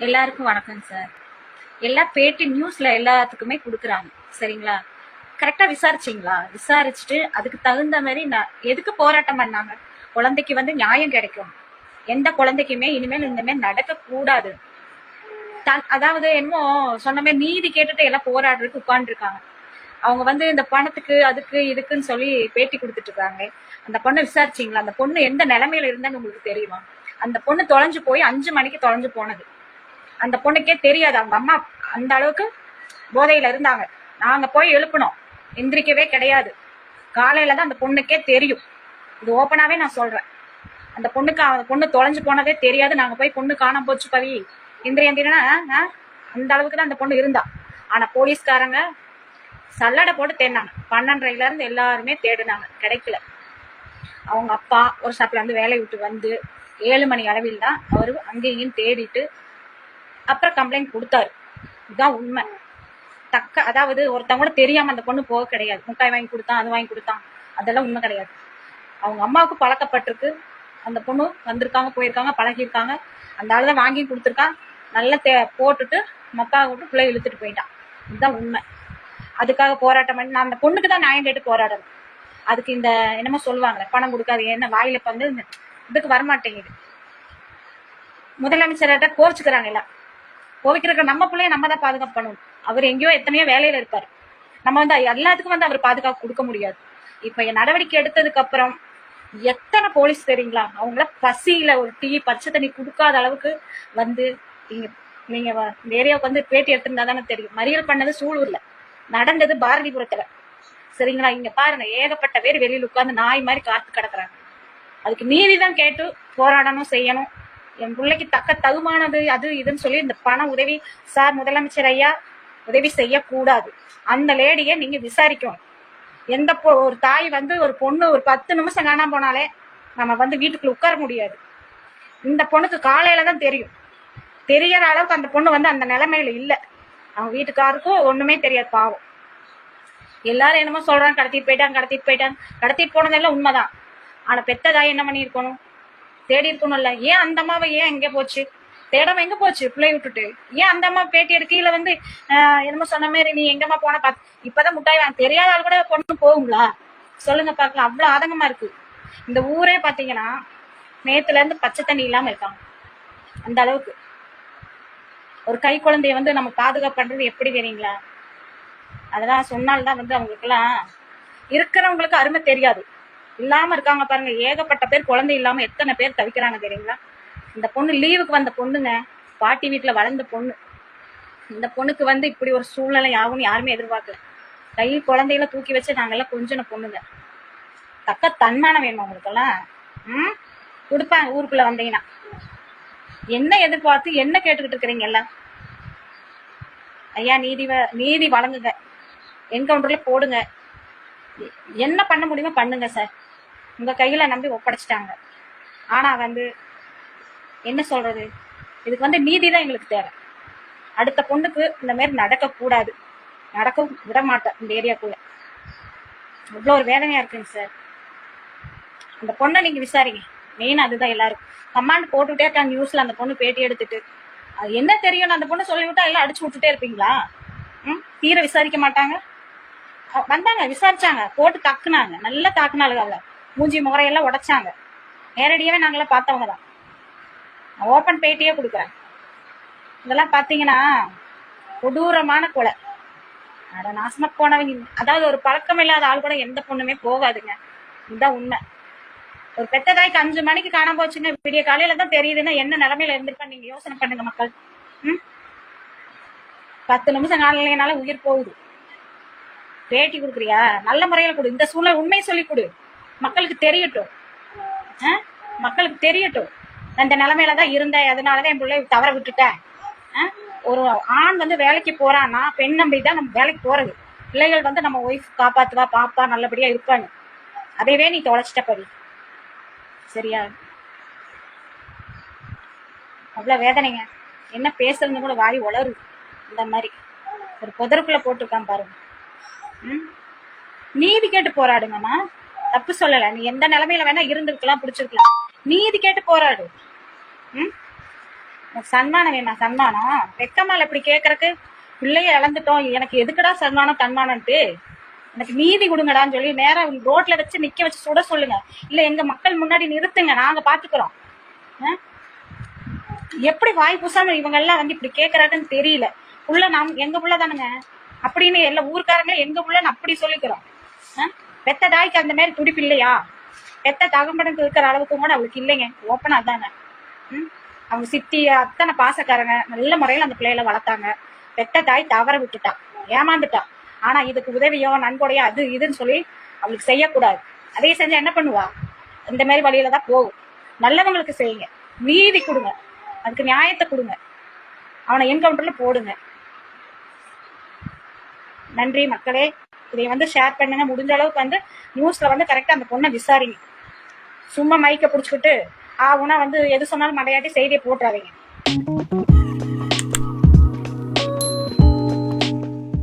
எல்லாருக்கும் வணக்கம் சார். எல்லா பேட்டி நியூஸ்ல எல்லாத்துக்குமே கொடுக்குறாங்க, சரிங்களா? கரெக்டா விசாரிச்சிங்களா? விசாரிச்சுட்டு அதுக்கு தகுந்த மாதிரி எதுக்கு போராட்டம் பண்ணாங்க? குழந்தைக்கு வந்து நியாயம் கிடைக்கும். எந்த குழந்தைக்குமே இனிமேல் இந்த மாதிரி நடக்க கூடாது. அதாவது என்னமோ சொன்ன மாதிரி நீதி கேட்டுட்டு எல்லாம் போராடுறதுக்கு உட்கார்ந்துருக்காங்க. அவங்க வந்து இந்த பணத்துக்கு அதுக்கு இதுக்குன்னு சொல்லி பேட்டி கொடுத்துட்டு இருக்காங்க. அந்த பொண்ணை விசாரிச்சிங்களா? அந்த பொண்ணு எந்த நிலைமையில இருந்தான்னு உங்களுக்கு தெரியுமா? அந்த பொண்ணு தொலைஞ்சு போய் 5 மணிக்கு தொலைஞ்சு போனது. அந்த பொண்ணுக்கே தெரியாது. அவங்க அம்மா அந்த அளவுக்கு போதையில இருந்தாங்க. நாங்க போய் எழுப்பணும், எந்திரிக்கவே கிடையாது. காலையில தான் அந்த பொண்ணுக்கே தெரியும். இது ஓப்பனாவே நான் சொல்றேன். அந்த பொண்ணு தொலைஞ்சு போனதே தெரியாது. நாங்க போய் பொண்ணு காணாம போச்சு பவி எந்திரினா அந்த அளவுக்கு தான் அந்த பொண்ணு இருந்தா. ஆனா போலீஸ்காரங்க சல்லடை போட்டு தேடினாங்க. 12:30 இருந்து எல்லாருமே தேடினாங்க, கிடைக்கல. அவங்க அப்பா ஒரு ஷாப்ல இருந்து வேலையை விட்டு வந்து 7 மணி அளவில் தான் அவரு அங்கேயும் தேடிட்டு அப்புறம் கம்ப்ளைண்ட் கொடுத்தாரு. இதுதான் உண்மை. அதாவது ஒருத்தவங்க தெரியாம அந்த பொண்ணு போக கிடையாது. முட்டாய் வாங்கி கொடுத்தான், அது வாங்கி கொடுத்தான், அதெல்லாம் உண்மை கிடையாது. அவங்க அம்மாவுக்கு பழக்கப்பட்டிருக்கு. அந்த பொண்ணு வந்திருக்காங்க, போயிருக்காங்க, பழகிருக்காங்க. அந்த ஆளுதான் வாங்கி கொடுத்துருக்கான். நல்லா போட்டுட்டு மக்கா விட்டு பிள்ளை இழுத்துட்டு போயிட்டான். இதுதான் உண்மை. அதுக்காக போராட்டம் பண்ணி நான் அந்த பொண்ணுக்கு தான் நியாயம் கேட்டு போராடணும். அதுக்கு இந்த என்னமோ சொல்லுவாங்களே, பணம் கொடுக்காது என்ன வாயில வந்து இதுக்கு வரமாட்டேங்குது. முதலமைச்சர்கிட்ட கோவிச்சுக்கிறாங்க எல்லாம். கோவிக்கிறக்க நம்ம பிள்ளைய நம்ம தான் பாதுகாப்பு பண்ணணும். அவர் எங்கேயோ எத்தனையோ வேலையில இருப்பாரு. நம்ம வந்து எல்லாத்துக்கும் வந்து அவர் பாதுகாப்பு கொடுக்க முடியாது. இப்ப நடவடிக்கை எடுத்ததுக்கு அப்புறம் எத்தனை போலீஸ் தெரியுங்களா? அவங்கள பசியில ஒரு டீ பச்சை தண்ணி கொடுக்காத அளவுக்கு வந்து நீங்க இந்த ஏரியாவுக்கு வந்து பேட்டி எடுத்திருந்தா தானே தெரியும். மறியல் பண்ணது சூலூர்ல, நடந்தது பாரதிபுரத்துல, சரிங்களா? இங்க பாருங்க, ஏகப்பட்ட பேர் வெளியில உட்கார்ந்து நாய் மாதிரி காத்து கிடக்குறாங்க. அதுக்கு நீதிதான் கேட்டு போராடணும், செய்யணும். என் பிள்ளைக்கு தக்க தகுமானது அது இதுன்னு சொல்லி இந்த பண உதவி சார் முதலமைச்சர் ஐயா உதவி செய்யக்கூடாது. அந்த லேடியை நீங்க விசாரிக்கணும். எந்த ஒரு தாய் வந்து ஒரு பொண்ணு ஒரு 10 நிமிஷம் காணாம போனாலே நம்ம வந்து வீட்டுக்குள்ள உட்கார முடியாது. இந்த பொண்ணுக்கு காலையில தான் தெரியும். தெரியற அளவுக்கு அந்த பொண்ணு வந்து அந்த நிலைமையில இல்ல. அவங்க வீட்டுக்காருக்கும் ஒண்ணுமே தெரியாது, பாவம். எல்லாரும் என்னமோ சொல்றாங்க, கடத்திட்டு போயிட்டாங்க. போனதெல்லாம் உண்மைதான். ஆனா பெத்த தாய் என்ன பண்ணி இருக்கணும்? தேடி இருக்கணும்ல. ஏன் அந்த அம்மாவை ஏன் எங்க போச்சு? தேடாம எங்க போச்சு பிள்ளை விட்டுட்டு? ஏன் அந்த அம்மா பேட்டி எடுக்கையில வந்து என்னமோ சொன்ன மாதிரி நீ எங்கம்மா போன இப்பதான் முட்டாய் வாங்க தெரியாத ஆள் கூட பொண்ணு போகுங்களா? சொல்லுங்க பாக்கலாம். அவ்வளவு ஆதங்கமா இருக்கு. இந்த ஊரே பாத்தீங்கன்னா நேத்துல இருந்து பச்சை தண்ணி இல்லாம இருக்காங்க. அந்த அளவுக்கு ஒரு கை குழந்தைய வந்து நம்ம பாதுகாப்பு பண்றது எப்படி தெரியுங்களா? அதெல்லாம் சொன்னால்தான் வந்து அவங்களுக்கு எல்லாம் இருக்கிறவங்களுக்கு அருமை தெரியாது. இல்லாம இருக்காங்க பாருங்க, ஏகப்பட்ட பேர் குழந்தை இல்லாம எத்தனை பேர் தவிக்கிறாங்க தெரியுங்களா? இந்த பொண்ணு லீவுக்கு வந்த பொண்ணுங்க, பாட்டி வீட்டுல வளர்ந்த பொண்ணு. இந்த பொண்ணுக்கு வந்து இப்படி ஒரு சூழ்நிலை ஆகும்னு யாருமே எதிர்பார்க்கல. கை குழந்தைகளை தூக்கி வச்சு நாங்கெல்லாம் கொஞ்சம் பொண்ணுங்க. தக்க தன்மானம் வேணும் அவங்களுக்கெல்லாம். கொடுப்பாங்க ஊருக்குள்ள வந்தீங்கன்னா. என்ன எதிர்பார்த்து என்ன கேட்டுக்கிட்டு இருக்கிறீங்க எல்லாம்? ஐயா நீதி வழங்குங்க, என்கவுண்டர்ல போடுங்க. என்ன பண்ண முடியுமோ பண்ணுங்க சார். உங்க கையில நம்பி ஒப்படைச்சிட்டாங்க. ஆனா வந்து என்ன சொல்றது, இதுக்கு வந்து நீதிதான் எங்களுக்கு தேவை. அடுத்த பொண்ணுக்கு இந்த மாதிரி நடக்க கூடாது, நடக்க விட மாட்டேன் இந்த ஏரியாக்குள்ள. அவ்வளோ ஒரு வேதனையா இருக்குங்க சார். அந்த பொண்ணை நீங்க விசாரிங்க. மெயின் அதுதான். எல்லாரும் கமாண்ட் போட்டுட்டே இருக்காங்க நியூஸ்ல. அந்த பொண்ணு பேட்டி எடுத்துட்டு அது என்ன தெரியும் அந்த பொண்ணு சொல்லிவிட்டா எல்லாம் அடிச்சு விட்டுட்டே இருப்பீங்களா? தீர விசாரிக்க மாட்டாங்க. வந்தாங்க, விசாரிச்சாங்க, போட்டு தாக்குனாங்க, நல்லா தாக்குனாளுங்க. அவளை மூஞ்சி முகரையெல்லாம் உடைச்சாங்க. நேரடியாவே நாங்களாம் பார்த்தவங்க தான். ஓப்பன் பேட்டியே கொடுக்குறேன். இதெல்லாம் பாத்தீங்கன்னா கொடூரமான கொலை. அட நாசமா போனவங்க. அதாவது ஒரு பழக்கம் இல்லாத ஆள் கூட எந்த பொண்ணுமே போகாதுங்க. இதுதான் உண்மை. ஒரு பெத்த தாய்க்கு 5 மணிக்கு காணாம போச்சுங்க, விடிய காலையில தான் தெரியுதுன்னா என்ன நிலைமையில இருந்திருப்பா நீங்க யோசனை பண்ணுங்க மக்கள். 10 நிமிஷம் காலையினால உயிர் போகுது. பேட்டி கொடுக்குறியா? நல்ல முறையில கொடு. இந்த சூழ்நிலை உண்மையை சொல்லி கொடு. மக்களுக்கு தெரியட்டும். மக்களுக்கு தெரியட்டும் இந்த நிலைமையிலதான் இருந்தேன், அதனாலதான் என் பிள்ளை தவற விட்டுட்டேன். ஒரு ஆண் வந்து வேலைக்கு போறான்னா பெண் நம்பி தான் நம்ம வேலைக்கு போறது. பிள்ளைகள் வந்து நம்ம ஒய்ஃப் காப்பாத்துவா, பாப்பா, நல்லபடியா இருப்பாங்க. அதையவே நீ தொலைச்சிட்ட படி. சரியா? அவ்வளவு வேதனைங்க. என்ன பேசுறதுன்னு கூட வாய் உளரு. இந்த மாதிரி ஒரு புதருக்குள்ள போட்டிருக்கான் பாருங்க. நீதி கேட்டு போராடுங்கம்மா. தப்பு சொல்லல. நீ எந்த நிலைமையில வேணா இருந்திருக்கலாம், பிடிச்சிருக்கலாம். நீதி கேட்டு போராடு. உனக்கு சன்மானம் வேணா? சன்மானம் வெக்கமால இப்படி கேட்கறக்கு? பிள்ளைய இழந்துட்டோம், எனக்கு எதுக்குடா சன்மானம் தன்மானம்ட்டு? எனக்கு நீதி கொடுங்கடான்னு சொல்லி நேரம் ரோட்ல வச்சு நிக்க வச்சு சுட சொல்லுங்க. இல்ல எங்க மக்கள் முன்னாடி நிறுத்துங்க, நாங்க பாத்துக்கிறோம். எப்படி வாய் பூசாம இவங்க எல்லாம் வந்து இப்படி கேட்கறாங்கன்னு தெரியல. புள்ள எங்க புள்ள தானுங்க அப்படின்னு எல்லா ஊருக்காரங்க எங்க புள்ளன்னு அப்படி சொல்லிக்கிறோம். பெத்த தாய்க்கு அந்த மாதிரி துடிப்பு இல்லையா? பெத்த தகம்படம் இருக்கிற அளவுக்கு கூட அவளுக்கு இல்லைங்க. ஓப்பனா தாங்க. அவங்க சித்தி அத்தனை பாசக்காரங்க நல்ல முறையில அந்த பிள்ளைகளை வளர்த்தாங்க. பெத்த தாய் தவற விட்டுட்டா, ஏமாந்துட்டா. ஆனா இதுக்கு உதவியோ நன்கொடையோ அது இதுன்னு சொல்லி அவளுக்கு செய்யக்கூடாது. அதே செஞ்சா என்ன பண்ணுவா? இந்த மாதிரி வழியில தான் போகும். நல்லவங்களுக்கு செய்யுங்க, நீதி கொடுங்க, அதுக்கு நியாயத்தை கொடுங்க, அவனை என்கவுண்டர்ல போடுங்க. நன்றி மக்களே. இதை வந்து ஷேர் பண்ணுங்க. முடிஞ்ச அளவுக்கு வந்து நியூஸ்ல வந்து கரெக்டா அந்த பொண்ணை விசாரிங்க. சும்மா மைக்க புடிச்சுக்கிட்டு உனா வந்து எது சொன்னாலும் மடையாட்டி செய்தியை போட்டுறாதீங்க.